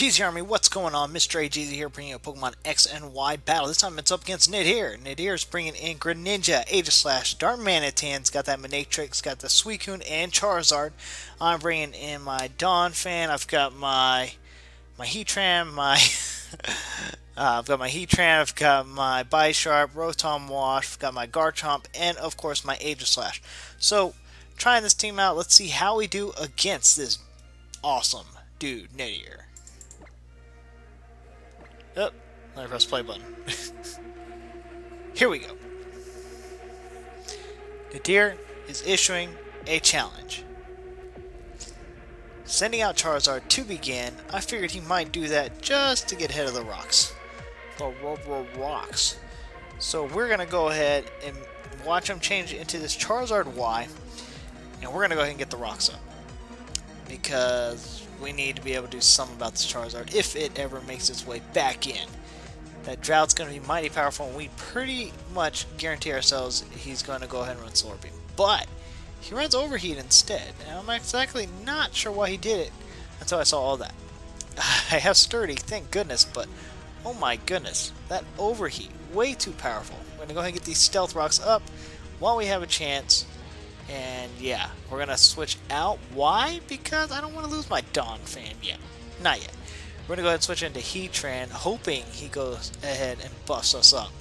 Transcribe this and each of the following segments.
MrAGeezie Army, what's going on? MrAGeezie here, bringing a Pokemon X and Y battle. This time it's up against Nadhir. Nadhir's bringing in Greninja, Aegislash, Darmanitan's got that Manectrix, got the Suicune, and Charizard. I'm bringing in my Donphan. I've got my Heatran, I've got my Heatran, I've got my Bisharp, Rotom Wash, I've got my Garchomp, and of course my Aegislash. So, trying this team out, let's see how we do against this awesome dude, Nadhir. Oh, let me press play button. Here we go. Nadhir is issuing a challenge. Sending out Charizard to begin. I figured he might do that just to get ahead of the rocks. The rocks. So we're going to go ahead and watch him change into this Charizard Y. And we're going to go ahead and get the rocks up. Because we need to be able to do something about this Charizard if it ever makes its way back in. That Drought's going to be mighty powerful, and we pretty much guarantee ourselves he's going to go ahead and run Solar Beam. But he runs Overheat instead, and I'm exactly not sure why he did it until I saw all that. I have Sturdy, thank goodness, but oh my goodness, that Overheat, way too powerful. We're going to go ahead and get these Stealth Rocks up while we have a chance. And yeah, we're going to switch out. Why? Because I don't want to lose my Donphan yet. Not yet. We're going to go ahead and switch into Heatran, hoping he goes ahead and buffs us up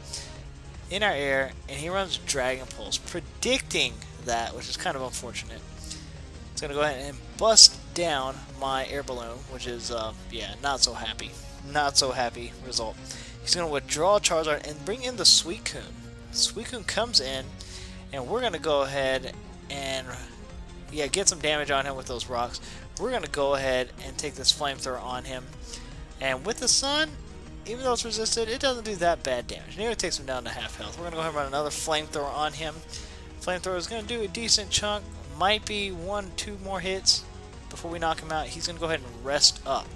in our air, and he runs Dragon Pulse, predicting that, which is kind of unfortunate. It's going to go ahead and bust down my air balloon, which is, yeah, not so happy. Not so happy result. He's going to withdraw Charizard and bring in the Suicune. Suicune comes in, and we're going to go ahead and yeah, get some damage on him with those rocks. We're going to go ahead and take this flamethrower on him. And with the sun, even though it's resisted, it doesn't do that bad damage. It takes him down to half health. We're going to go ahead and run another flamethrower on him. Flamethrower is going to do a decent chunk. Might be 1-2 more hits before we knock him out. He's going to go ahead and rest up.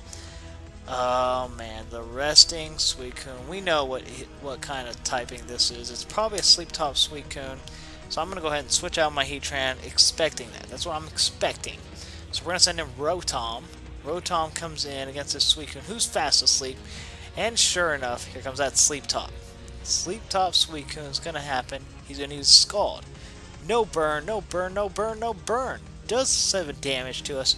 Oh man, the resting Suicune. We know what kind of typing this is. It's probably a Sleep Top Suicune. So I'm going to go ahead and switch out my Heatran, expecting that. That's what I'm expecting. So we're going to send in Rotom. Rotom comes in against this Suicune, who's fast asleep. And sure enough, here comes that Sleep Top. Sleep Top Suicune is going to happen. He's going to use Scald. No burn, no burn, no burn, no burn. Does 7 damage to us,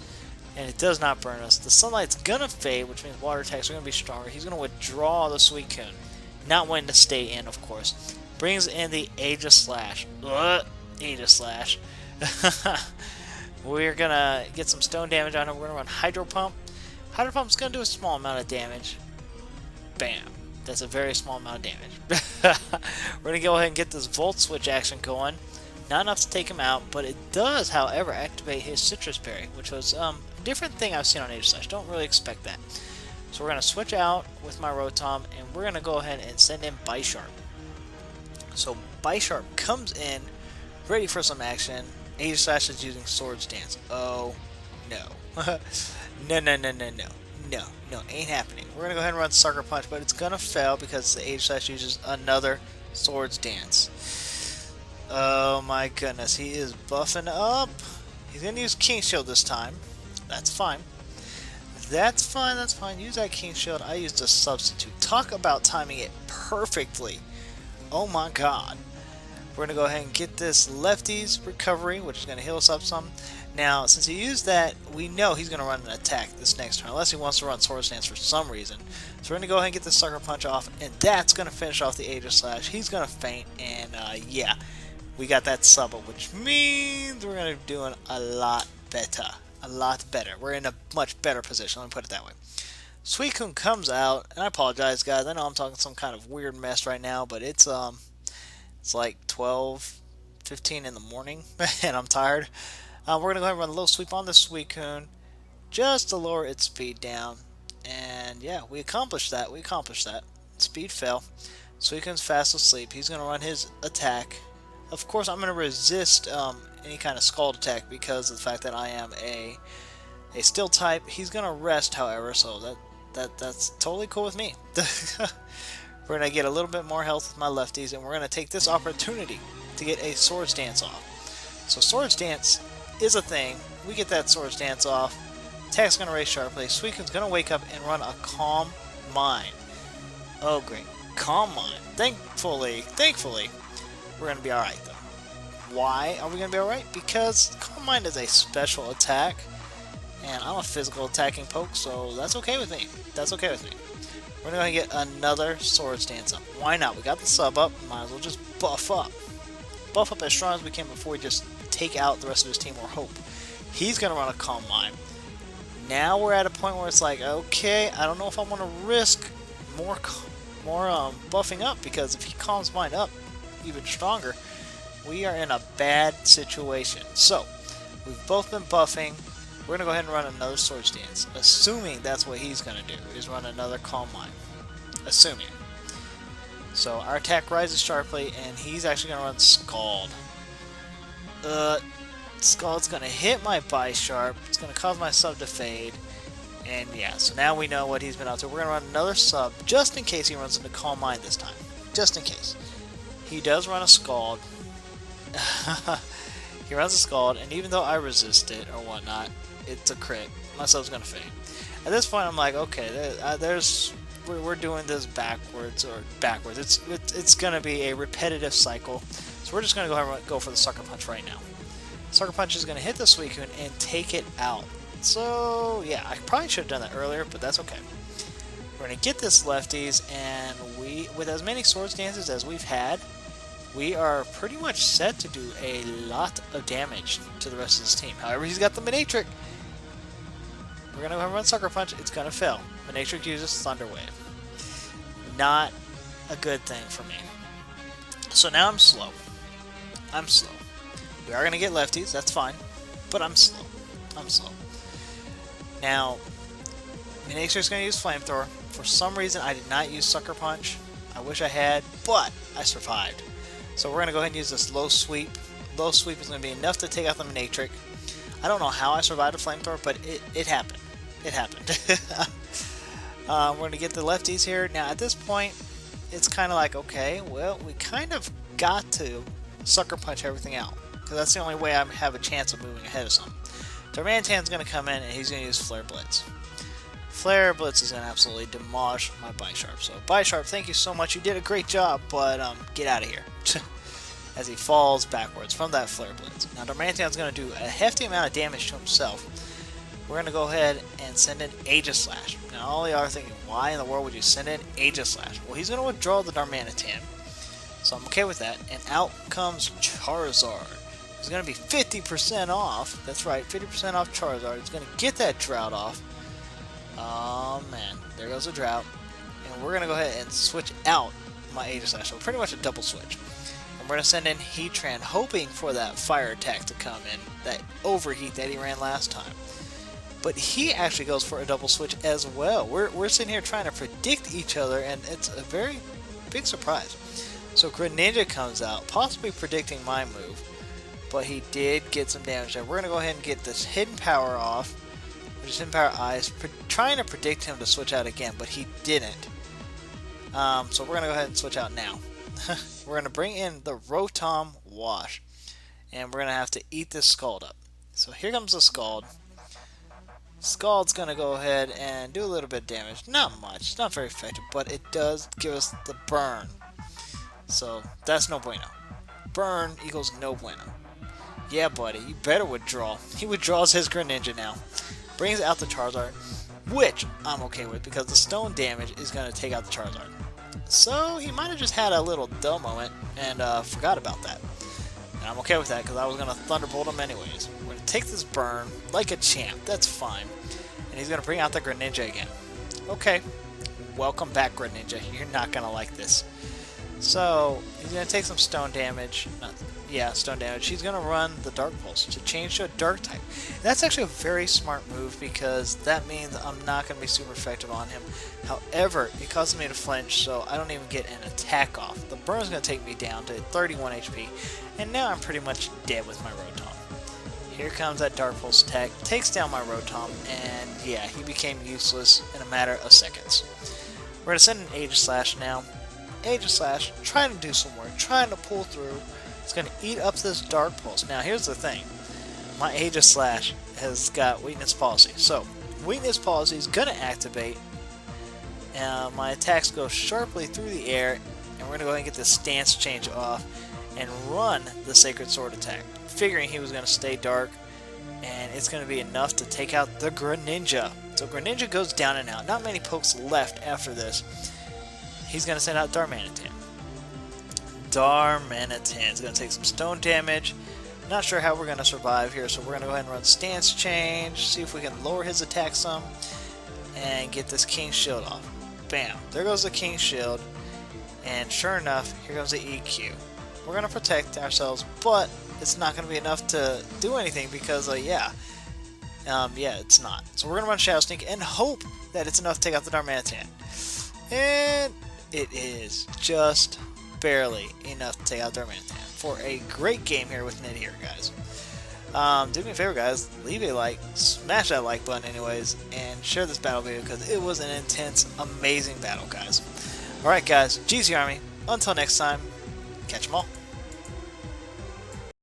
and it does not burn us. The Sunlight's going to fade, which means water attacks are going to be stronger. He's going to withdraw the Suicune. Not wanting to stay in, of course. Brings in the Aegislash. Aegislash. We're going to get some stone damage on him. We're going to run Hydro Pump. Hydro Pump's going to do a small amount of damage. Bam. That's a very small amount of damage. We're going to go ahead and get this Volt Switch action going. Not enough to take him out, but it does, however, activate his Citrus Berry, which was a different thing I've seen on Aegislash. Don't really expect that. So we're going to switch out with my Rotom, and we're going to go ahead and send in Bisharp. So Bisharp comes in, ready for some action. Aegislash is using Swords Dance. Oh, no. No, ain't happening. We're going to go ahead and run Sucker Punch, but it's going to fail because the Aegislash uses another Swords Dance. Oh my goodness, he is buffing up. He's going to use King Shield this time. That's fine. That's fine. Use that King Shield. I used a substitute. Talk about timing it perfectly. Oh my god. We're going to go ahead and get this Lefty's Recovery, which is going to heal us up some. Now, since he used that, we know he's going to run an attack this next turn, unless he wants to run Swords Dance for some reason. So we're going to go ahead and get this Sucker Punch off, and that's going to finish off the Aegislash. He's going to faint, and yeah, we got that Subtle, which means we're going to be doing a lot better. A lot better. We're in a much better position, let me put it that way. Suicune comes out, and I apologize, guys. I know I'm talking some kind of weird mess right now, but it's like 12:15 in the morning, and I'm tired. We're going to go ahead and run a little sweep on the Suicune, just to lower its speed down. And yeah, we accomplished that. Speed fell. Suicune's fast asleep. He's going to run his attack. Of course, I'm going to resist any kind of Scald attack because of the fact that I am a Steel type. He's going to rest, however, so that's totally cool with me. We're going to get a little bit more health with my lefties, and we're going to take this opportunity to get a Swords Dance off. So Swords Dance is a thing. We get that Swords Dance off. Attack's gonna raise sharply. Suicune's gonna wake up and run a Calm Mind. Oh great, Calm Mind. Thankfully, we're gonna be alright though. Why are we gonna be alright? Because Calm Mind is a special attack, and I'm a physical attacking poke, so that's okay with me. That's okay with me. We're gonna get another Swords Dance up. Why not? We got the sub up, might as well just buff up. Buff up as strong as we can before we just take out the rest of his team or Hope. He's gonna run a Calm Mind. Now we're at a point where it's like, okay, I don't know if I want to risk more buffing up, because if he calms Mind up even stronger, we are in a bad situation. So we've both been buffing. We're gonna go ahead and run another Swords Dance, assuming that's what he's gonna do, is run another Calm Mind. Assuming. So our attack rises sharply, and he's actually gonna run Scald. Scald's gonna hit my Bisharp. It's gonna cause my sub to fade. And yeah, so now we know what he's been up to. We're gonna run another sub, just in case he runs into Calm Mind this time. Just in case. He does run a Scald. He runs a Scald, and even though I resist it or whatnot, it's a crit. My sub's gonna fade. At this point, I'm like, okay, we're doing this backwards. It's gonna be a repetitive cycle. So we're just gonna go ahead and go for the Sucker Punch right now. Sucker Punch is gonna hit the Suicune and take it out. So yeah, I probably should have done that earlier, but that's okay. We're gonna get this lefties, and with as many Swords Dances as we've had, we are pretty much set to do a lot of damage to the rest of his team. However, he's got the Manectric. We're gonna go ahead and run Sucker Punch. It's gonna fail. Manectric uses Thunder Wave. Not a good thing for me. So now I'm slow. We are gonna get lefties, that's fine, but I'm slow. Now, Manectric's gonna use Flamethrower. For some reason, I did not use Sucker Punch. I wish I had, but I survived. So we're gonna go ahead and use this Low Sweep. Low Sweep is gonna be enough to take out the Manectric. I don't know how I survived a Flamethrower, but it happened. It happened. We're gonna get the lefties here. Now, at this point, it's kind of like, okay, well, we kind of got to Sucker Punch everything out, because that's the only way I have a chance of moving ahead of something. Darmanitan's going to come in, and he's going to use Flare Blitz. Flare Blitz is going to absolutely demolish my Bisharp. So, Bisharp, thank you so much. You did a great job, but get out of here. As he falls backwards from that Flare Blitz. Now, Darmanitan's going to do a hefty amount of damage to himself. We're going to go ahead and send in Aegislash. Now, all y'all are thinking, why in the world would you send in Aegislash? Well, he's going to withdraw the Darmanitan. So I'm okay with that. And out comes Charizard. It's going to be 50% off. That's right, 50% off Charizard. It's going to get that drought off. Oh man, there goes the drought. And we're going to go ahead and switch out my Aegislash. So pretty much a double switch. And we're going to send in Heatran, hoping for that fire attack to come in. That overheat that he ran last time. But he actually goes for a double switch as well. We're sitting here trying to predict each other, and it's a very big surprise. So Greninja comes out, possibly predicting my move. But he did get some damage there. We're going to go ahead and get this Hidden Power off, which is Hidden Power Ice, trying to predict him to switch out again, but he didn't. So we're going to go ahead and switch out now. We're going to bring in the Rotom Wash, and we're going to have to eat this Scald up. So here comes the Scald. Scald's going to go ahead and do a little bit of damage. Not much, not very effective, but it does give us the burn. So that's no bueno. Burn equals no bueno. Yeah, buddy, you better withdraw. He withdraws his Greninja now. Brings out the Charizard, which I'm okay with because the stone damage is going to take out the Charizard. So he might have just had a little dumb moment and forgot about that. And I'm okay with that because I was going to Thunderbolt him anyways. We're going to take this burn like a champ. That's fine. And he's going to bring out the Greninja again. Okay. Welcome back, Greninja. You're not going to like this. So, he's going to take some stone damage. Stone damage. He's going to run the Dark Pulse to change to a Dark type. And that's actually a very smart move because that means I'm not going to be super effective on him. However, it causes me to flinch, so I don't even get an attack off. The burn is going to take me down to 31 HP, and now I'm pretty much dead with my Rotom. Here comes that Dark Pulse attack, takes down my Rotom, and yeah, he became useless in a matter of seconds. We're going to send an Aegislash now. Aegislash, trying to do some work, trying to pull through. It's going to eat up this Dark Pulse. Now, here's the thing. My Aegislash has got weakness policy. So, weakness policy is going to activate. My attacks go sharply through the air, and we're going to go ahead and get this stance change off and run the Sacred Sword attack, figuring he was going to stay dark, and it's going to be enough to take out the Greninja. So Greninja goes down and out. Not many pokes left after this. He's going to send out Darmanitan. Darmanitan is going to take some stone damage. Not sure how we're going to survive here, so we're going to go ahead and run stance change, see if we can lower his attack some, and get this King's Shield off. Bam. There goes the King's Shield, and sure enough, here comes the EQ. We're going to protect ourselves, but it's not going to be enough to do anything because, yeah, it's not. So we're going to run Shadow Sneak and hope that it's enough to take out the Darmanitan. And it is just barely enough to take out Darmanitan for a great game here with Nadhir, guys. Do me a favor, guys, leave a like, smash that like button anyways, and share this battle video because it was an intense, amazing battle, guys. Alright guys, Geezie Army, until next time, catch 'em all.